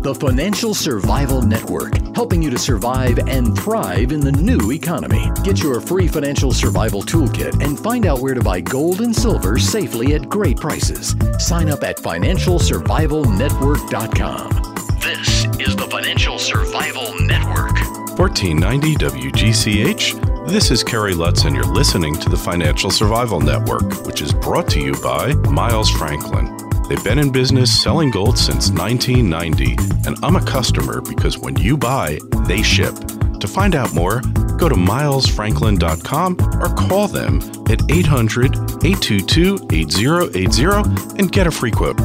The Financial Survival Network, helping you to survive and thrive in the new economy. Get your free financial survival toolkit and find out where to buy gold and silver safely at great prices. Sign up at financialsurvivalnetwork.com. This is the Financial Survival Network. 1490 WGCH. This is Kerry Lutz, and you're listening to the Financial Survival Network, which is brought to you by Miles Franklin. They've been in business selling gold since 1990, and I'm a customer because when you buy, they ship. To find out more, go to milesfranklin.com or call them at 800-822-8080 and get a free quote.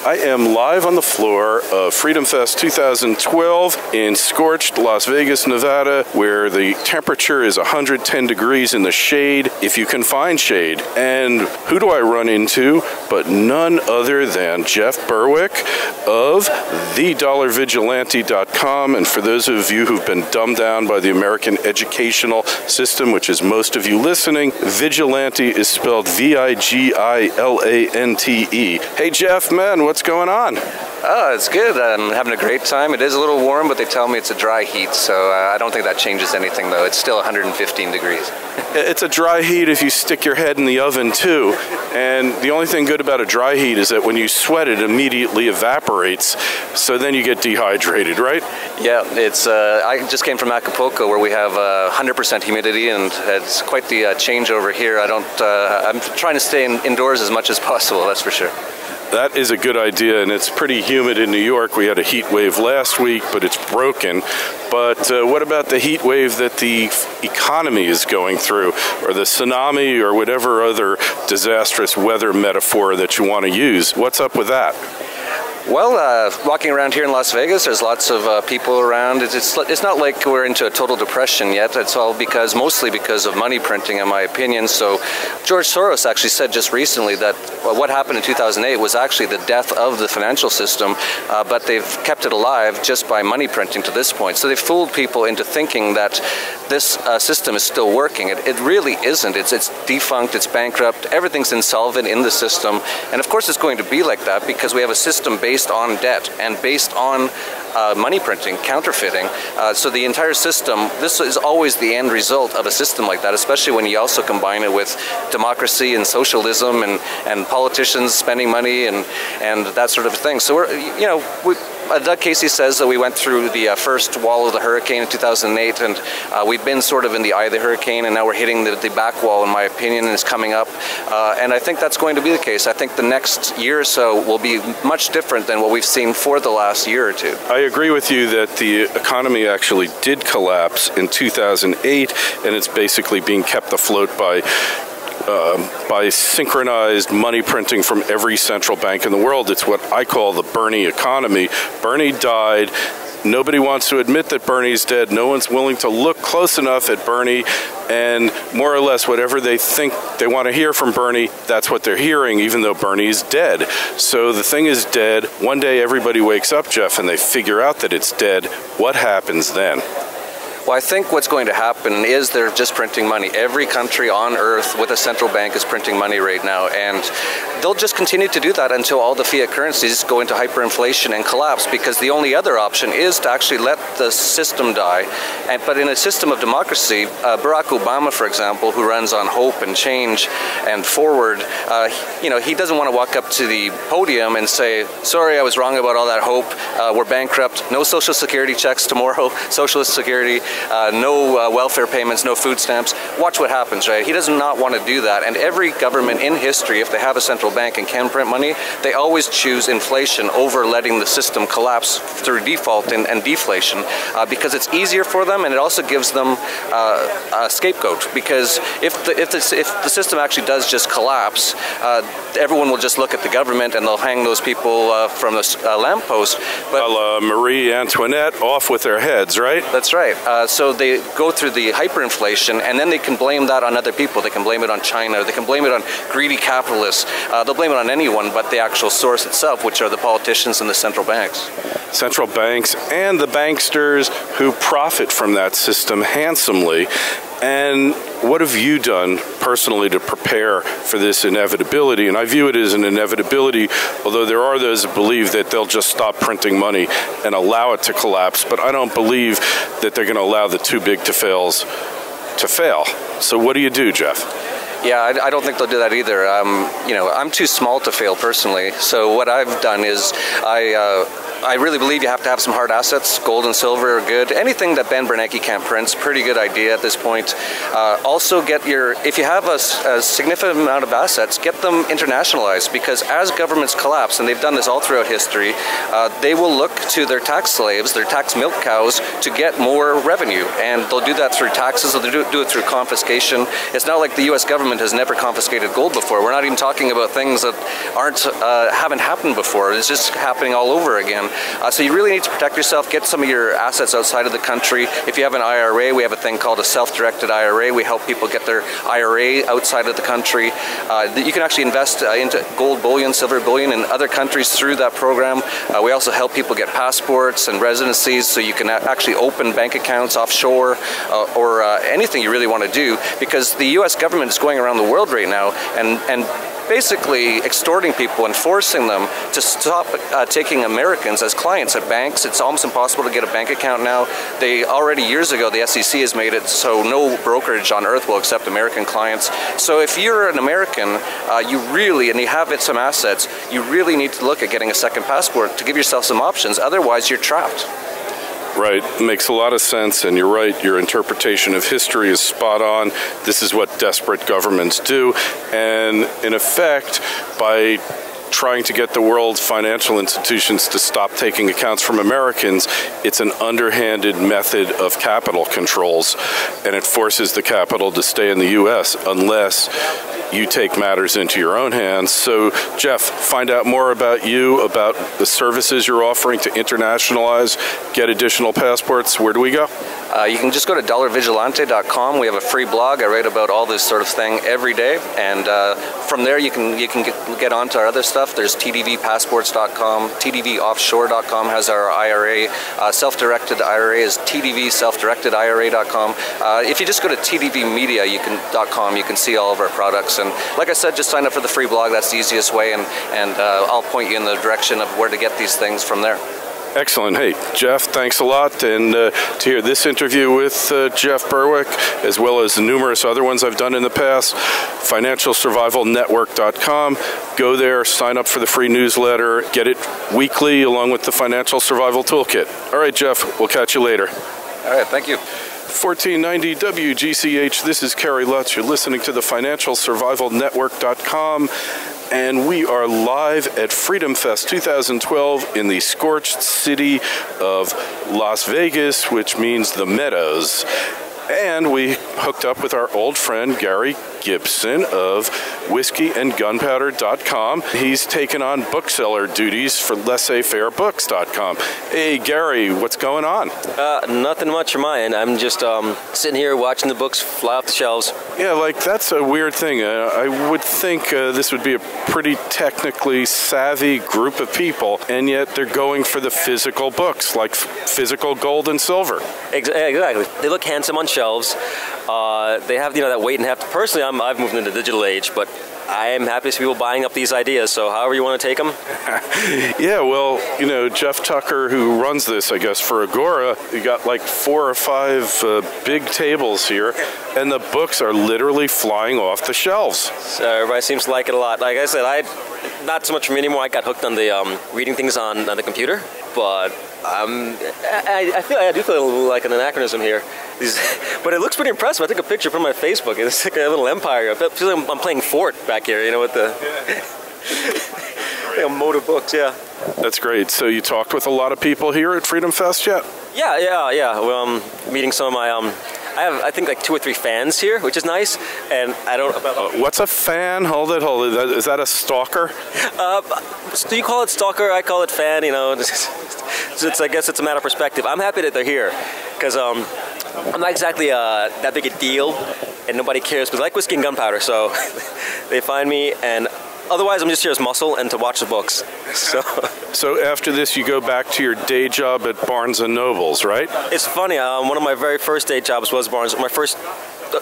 I am live on the floor of Freedom Fest 2012 in scorched Las Vegas, Nevada, where the temperature is 110 degrees in the shade, if you can find shade. And who do I run into but none other than Jeff Berwick of $1.Vigilante.com. And for those of you who've been dumbed down by the American educational system, which is most of you listening, Vigilante is spelled Vigilante. Hey, Jeff, man, what's going on? Oh, it's good. I'm having a great time. It is a little warm, but they tell me it's a dry heat, so I don't think that changes anything, though. It's still 115 degrees. It's a dry heat if you stick your head in the oven, too. And the only thing good about a dry heat is that when you sweat, it immediately evaporates, so then you get dehydrated, right? Yeah, it's. I just came from Acapulco, where we have 100% humidity, and it's quite the change over here. I'm trying to stay indoors as much as possible, that's for sure. That is a good idea, and it's pretty humid in New York. We had a heat wave last week, but it's broken. But what about the heat wave that the economy is going through, or the tsunami, or whatever other disastrous weather metaphor that you want to use? What's up with that? Well, walking around here in Las Vegas, there's lots of people around. It's not like we're into a total depression yet. It's all mostly because of money printing, in my opinion. So George Soros actually said just recently that what happened in 2008 was actually the death of the financial system, but they've kept it alive just by money printing to this point. So they've fooled people into thinking that this system is still working. It really isn't. It's defunct, it's bankrupt, everything's insolvent in the system. And of course it's going to be like that because we have a system based on debt and based on money printing, counterfeiting. So the entire system, this is always the end result of a system like that, especially when you also combine it with democracy and socialism and politicians spending money and that sort of thing. So Doug Casey says that we went through the first wall of the hurricane in 2008, and we've been sort of in the eye of the hurricane, and now we're hitting the back wall, in my opinion, and it's coming up. And I think that's going to be the case. I think the next year or so will be much different than what we've seen for the last year or two. I agree with you that the economy actually did collapse in 2008, and it's basically being kept afloat by synchronized money printing from every central bank in the world. It's what I call the Bernie economy. Bernie died. Nobody wants to admit that Bernie's dead. No one's willing to look close enough at Bernie, and more or less whatever they think they want to hear from Bernie, that's what they're hearing, even though Bernie's dead. So the thing is dead. One day everybody wakes up, Jeff, and they figure out that it's dead. What happens then? Well, I think what's going to happen is they're just printing money. Every country on earth with a central bank is printing money right now, and they'll just continue to do that until all the fiat currencies go into hyperinflation and collapse, because the only other option is to actually let the system die. But in a system of democracy, Barack Obama, for example, who runs on hope and change and forward, he doesn't want to walk up to the podium and say, sorry, I was wrong about all that hope, we're bankrupt, no social security checks tomorrow, socialist security, no welfare payments, no food stamps. Watch what happens, right? He does not want to do that. And every government in history, if they have a central bank and can print money, they always choose inflation over letting the system collapse through default and deflation, because it's easier for them, and it also gives them a scapegoat. Because if the system actually does just collapse, everyone will just look at the government and they'll hang those people from the lamppost. But Marie Antoinette, off with their heads, right? That's right. So they go through the hyperinflation, and then they can blame that on other people. They can blame it on China. They can blame it on greedy capitalists. They'll blame it on anyone but the actual source itself, which are the politicians and the central banks. Central banks and the banksters who profit from that system handsomely. And what have you done personally to prepare for this inevitability? And I view it as an inevitability, although there are those that believe that they'll just stop printing money and allow it to collapse. But I don't believe that they're going to allow the too big to fails to fail. So what do you do, Jeff? Yeah, I don't think they'll do that either. You know, I'm too small to fail personally. So what I've done is I really believe you have to have some hard assets. Gold and silver are good. Anything that Ben Bernanke can't print's pretty good idea at this point. Also, if you have a significant amount of assets, get them internationalized, because as governments collapse, and they've done this all throughout history, they will look to their tax slaves, their tax milk cows, to get more revenue. And they'll do that through taxes, or they'll do it through confiscation. It's not like the U.S. government has never confiscated gold before. We're not even talking about things that haven't happened before. It's just happening all over again. So you really need to protect yourself, get some of your assets outside of the country. If you have an IRA, we have a thing called a self-directed IRA. We help people get their IRA outside of the country. You can actually invest into gold bullion, silver bullion in other countries through that program. We also help people get passports and residencies, so you can actually open bank accounts offshore, or anything you really want to do, because the U.S. government is going around the world right now and basically extorting people and forcing them to stop taking Americans as clients at banks. It's almost impossible to get a bank account now. They already, years ago, the SEC has made it so no brokerage on earth will accept American clients. So if you're an American, and you have some assets, you really need to look at getting a second passport to give yourself some options. Otherwise, you're trapped. Right. Makes a lot of sense, and you're right. Your interpretation of history is spot on. This is what desperate governments do, and in effect, by trying to get the world's financial institutions to stop taking accounts from Americans, it's an underhanded method of capital controls, and it forces the capital to stay in the U.S. unless you take matters into your own hands. So, Jeff, find out more about you, about the services you're offering to internationalize, get additional passports. Where do we go? You can just go to dollarvigilante.com. We have a free blog. I write about all this sort of thing every day, and from there you can get onto our other stuff. There's tdvpassports.com. tdvoffshore.com has our IRA. Self-directed IRA is tdvselfdirectedira.com. If you just go to tdvmedia.com, you can see all of our products. And like I said, just sign up for the free blog. That's the easiest way, and I'll point you in the direction of where to get these things from there. Excellent. Hey, Jeff, thanks a lot. And to hear this interview with Jeff Berwick, as well as the numerous other ones I've done in the past, financialsurvivalnetwork.com. Go there, sign up for the free newsletter, get it weekly along with the Financial Survival Toolkit. All right, Jeff, we'll catch you later. All right, thank you. 1490 WGCH, this is Kerry Lutz. You're listening to the financialsurvivalnetwork.com. And we are live at Freedom Fest 2012 in the scorched city of Las Vegas, which means the Meadows. And we hooked up with our old friend Gary Gibson of whiskeyandgunpowder.com. He's taken on bookseller duties for laissez-faire-books.com. Hey, Gary, what's going on? Nothing much from my end. I'm just sitting here watching the books fly off the shelves. Yeah, like, that's a weird thing. I would think this would be a pretty technically savvy group of people, and yet they're going for the physical books, like physical gold and silver. Exactly. They look handsome on shelves. They have, that weight and heft. Personally, I've moved into the digital age, but I am happy to see people buying up these ideas, so however you want to take them. Yeah, well, Jeff Tucker, who runs this, I guess, for Agora, you got like 4 or 5 big tables here, and the books are literally flying off the shelves. So everybody seems to like it a lot. Like I said, not so much for me anymore. I got hooked on the reading things on the computer, but I do feel like an anachronism here. But it looks pretty impressive. I took a picture from my Facebook. It's like a little empire. I feel like I'm playing Fort back here, with the like a motor books, yeah. That's great. So you talked with a lot of people here at Freedom Fest yet? Yeah. Well, meeting some of my I have, I think, like 2 or 3 fans here, which is nice. And I don't... what's a fan? Hold it. Is that a stalker? Do you call it stalker? I call it fan, I guess it's a matter of perspective. I'm happy that they're here, because I'm not exactly that big a deal, and nobody cares, because I like whiskey and gunpowder, so they find me, and otherwise I'm just here as muscle and to watch the books. So after this, you go back to your day job at Barnes & Noble's, right? It's funny. One of my very first day jobs was Barnes. My first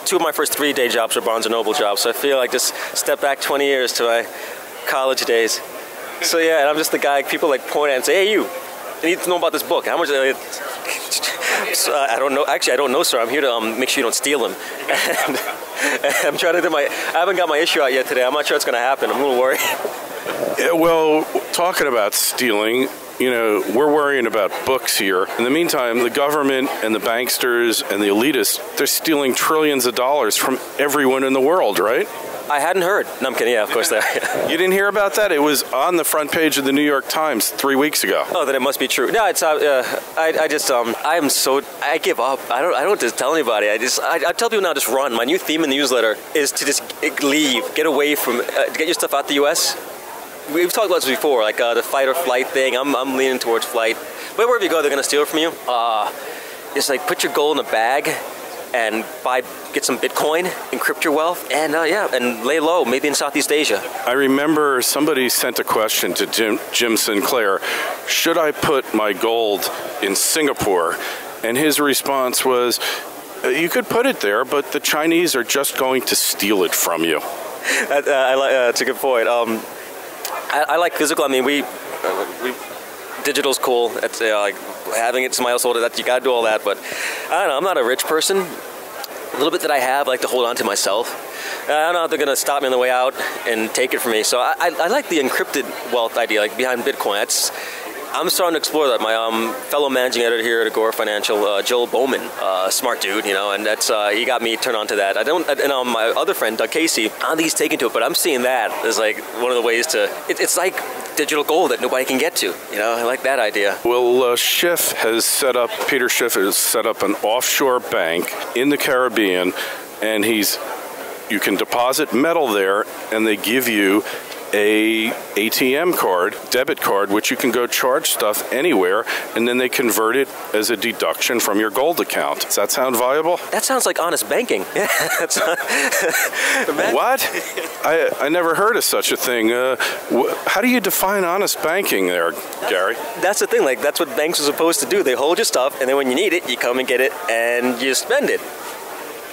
2 of my first 3 day jobs were Barnes & Noble jobs, so I feel like just step back 20 years to my college days. So yeah, and I'm just the guy people like point at and say, hey, you need to know about this book. How much? So, I don't know. Actually, I don't know, sir. I'm here to make sure you don't steal them. And I'm trying to do I haven't got my issue out yet today. I'm not sure it's going to happen. I'm a little worried. Yeah, well, talking about stealing, you know, we're worrying about books here. In the meantime, the government and the banksters and the elitists, they're stealing trillions of dollars from everyone in the world, right? I hadn't heard. No, I'm kidding. Yeah, of course they are. You didn't hear about that? It was on the front page of the New York Times 3 weeks ago. Oh, then it must be true. No, it's I give up. I don't just tell anybody. I tell people now, just run. My new theme in the newsletter is to just leave, get away from, get your stuff out the U.S. We've talked about this before, like the fight or flight thing. I'm leaning towards flight. But wherever you go, they're going to steal it from you. It's like put your gold in a bag and get some Bitcoin, encrypt your wealth, and and lay low, maybe in Southeast Asia. I remember somebody sent a question to Jim Sinclair, should I put my gold in Singapore? And his response was, you could put it there, but the Chinese are just going to steal it from you. That's a good point. I like physical. I mean, digital's cool. It's like having it to my household. That you gotta do all that. But I don't know. I'm not a rich person. A little bit that I have, I like to hold on to myself. I don't know if they're gonna stop me on the way out and take it from me. So I like the encrypted wealth idea, like behind Bitcoin. I'm starting to explore that. My fellow managing editor here at Agora Financial, Joel Bowman, smart dude, you know, and that's he got me turned on to that. And my other friend, Doug Casey, I don't think he's taken to it, but I'm seeing that as like one of the ways to. It's like digital gold that nobody can get to. You know, I like that idea. Well, Schiff has set up. Peter Schiff has set up an offshore bank in the Caribbean, and you can deposit metal there, and they give you a ATM card, debit card, which you can go charge stuff anywhere, and then they convert it as a deduction from your gold account. Does that sound viable? That sounds like honest banking. Yeah. What? I never heard of such a thing. How do you define honest banking there, Gary? That's the thing. Like, that's what banks are supposed to do. They hold your stuff, and then when you need it, you come and get it, and you spend it.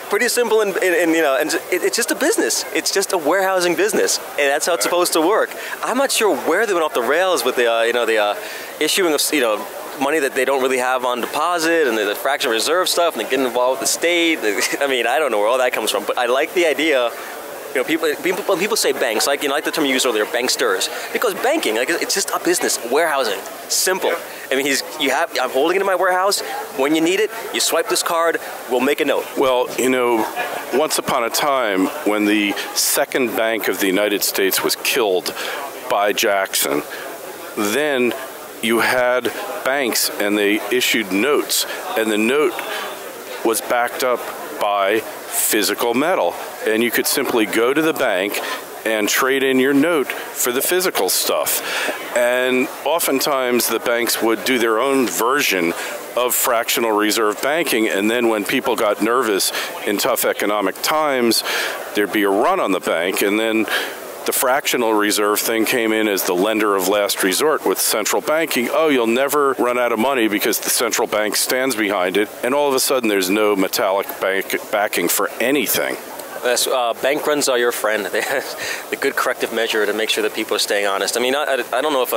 Pretty simple, and you know, and it's just a business. It's just a warehousing business, and that's how it's supposed to work. I'm not sure where they went off the rails with the issuing of money that they don't really have on deposit, and the fractional reserve stuff, and they get involved with the state. I mean, I don't know where all that comes from, but I like the idea. You know, people say banks, like like the term you used earlier, banksters, because banking, like, it's just a business, warehousing, simple. I mean, I'm holding it in my warehouse. When you need it, you swipe this card. We'll make a note. Well, you know, once upon a time, when the second bank of the United States was killed by Jackson, then you had banks, and they issued notes, and the note was backed up by physical metal, and you could simply go to the bank and trade in your note for the physical stuff. And oftentimes the banks would do their own version of fractional reserve banking, and then when people got nervous in tough economic times, there'd be a run on the bank, and then the fractional reserve thing came in as the lender of last resort with central banking. Oh, you'll never run out of money because the central bank stands behind it, and all of a sudden there's no metallic backing for anything. Yes, bank runs are your friend. They're the good corrective measure to make sure that people are staying honest. I mean, I don't know if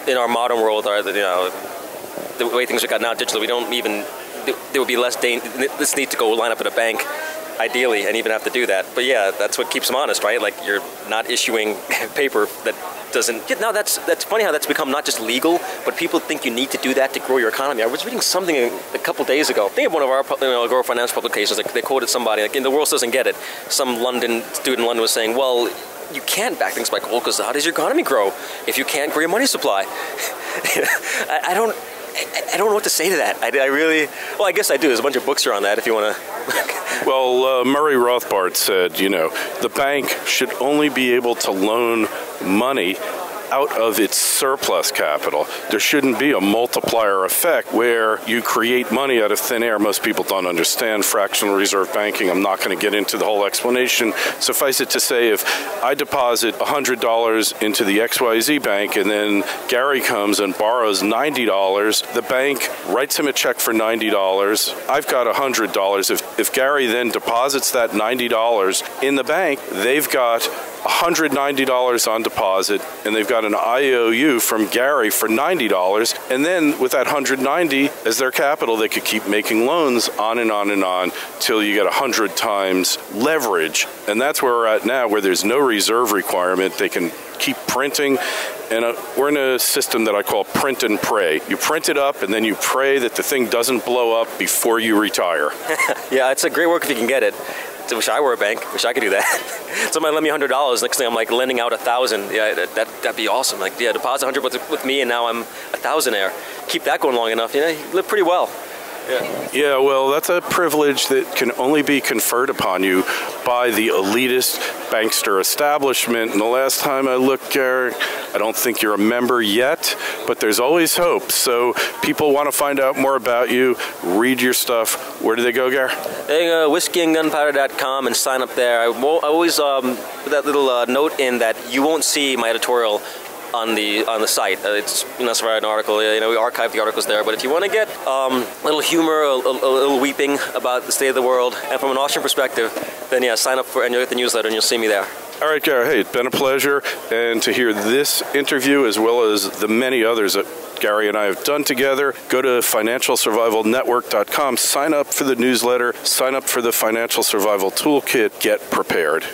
in our modern world, the way things are gotten now digitally, we don't even, there would be less need to go line up at a bank, ideally, and even have to do that. But yeah, that's what keeps them honest, right? Like, you're not issuing paper that doesn't. Now that's funny how that's become not just legal, but people think you need to do that to grow your economy. I was reading something a couple days ago. I think of one of our Agora Finance publications. Like, they quoted somebody, like, in The World Doesn't Get It. Some London student in London was saying, well, you can't back things by gold because how does your economy grow if you can't grow your money supply? I don't know what to say to that. Well, I guess I do. There's a bunch of books around that if you want to. Well, Murray Rothbard said, the bank should only be able to loan money out of its surplus capital. There shouldn't be a multiplier effect where you create money out of thin air. Most people don't understand fractional reserve banking. I'm not going to get into the whole explanation. Suffice it to say, if I deposit $100 into the XYZ bank and then Gary comes and borrows $90, the bank writes him a check for $90. I've got $100. If Gary then deposits that $90 in the bank, they've got $190 on deposit, and they've got an IOU from Gary for $90, and then with that $190 as their capital, they could keep making loans on and on and on till you get 100 times leverage. And that's where we're at now, where there's no reserve requirement. They can keep printing, and we're in a system that I call print and pray. You print it up, and then you pray that the thing doesn't blow up before you retire. Yeah, it's a great work if you can get it. I wish I were a bank. Wish I could do that. Somebody lend me $100. Next thing I'm like lending out $1,000. Yeah, that'd be awesome. Like, yeah, deposit 100 with me, and now I'm a thousandaire. Keep that going long enough, you live pretty well. Yeah, well, that's a privilege that can only be conferred upon you by the elitist bankster establishment. And the last time I looked, Gary, I don't think you're a member yet, but there's always hope. So people want to find out more about you, read your stuff. Where do they go, Gary? They go whiskeyandgunpowder.com and sign up there. I always put that little note in that you won't see my editorial on the site. It's that's write an article. We archive the articles there. But if you want to get a little humor, a little weeping about the state of the world, and from an Austrian perspective, then yeah, sign up for and you'll get the newsletter and you'll see me there. All right, Gary. Hey, it's been a pleasure, and to hear this interview as well as the many others that Gary and I have done together, go to financialsurvivalnetwork.com, sign up for the newsletter, sign up for the Financial Survival Toolkit, get prepared.